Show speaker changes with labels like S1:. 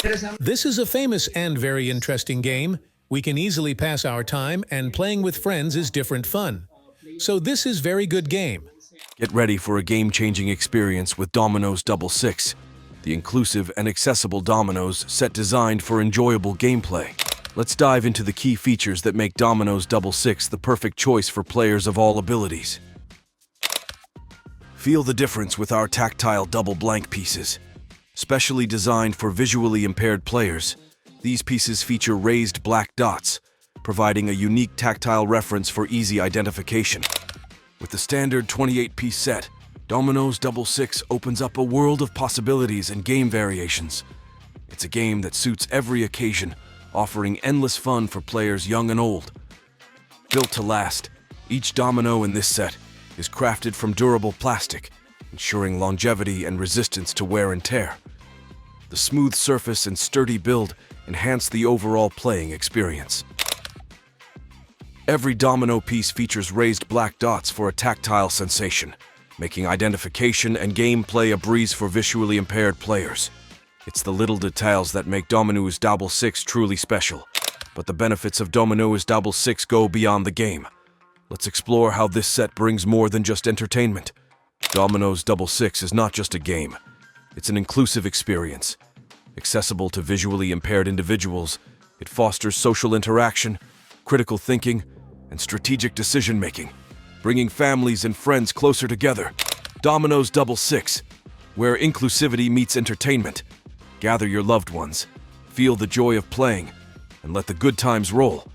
S1: This is a famous and very interesting game. We can easily pass our time, and playing with friends is different fun. So this is very good game.
S2: Get ready for a game-changing experience with Dominoes Double Six, the inclusive and accessible dominoes set designed for enjoyable gameplay. Let's dive into the key features that make Dominoes Double Six the perfect choice for players of all abilities. Feel the difference with our tactile double blank pieces. Specially designed for visually impaired players, these pieces feature raised black dots, providing a unique tactile reference for easy identification. With the standard 28-piece set, Dominoes Double Six opens up a world of possibilities and game variations. It's a game that suits every occasion, offering endless fun for players young and old. Built to last, each domino in this set is crafted from durable plastic, ensuring longevity and resistance to wear and tear. The smooth surface and sturdy build enhance the overall playing experience. Every domino piece features raised black dots for a tactile sensation, making identification and gameplay a breeze for visually impaired players. It's the little details that make Dominoes Double Six truly special, but the benefits of Dominoes Double Six go beyond the game. Let's explore how this set brings more than just entertainment. Dominoes Double Six is not just a game. It's an inclusive experience. Accessible to visually impaired individuals, it fosters social interaction, critical thinking, and strategic decision-making, bringing families and friends closer together. Dominoes Double Six, where inclusivity meets entertainment. Gather your loved ones, feel the joy of playing, and let the good times roll.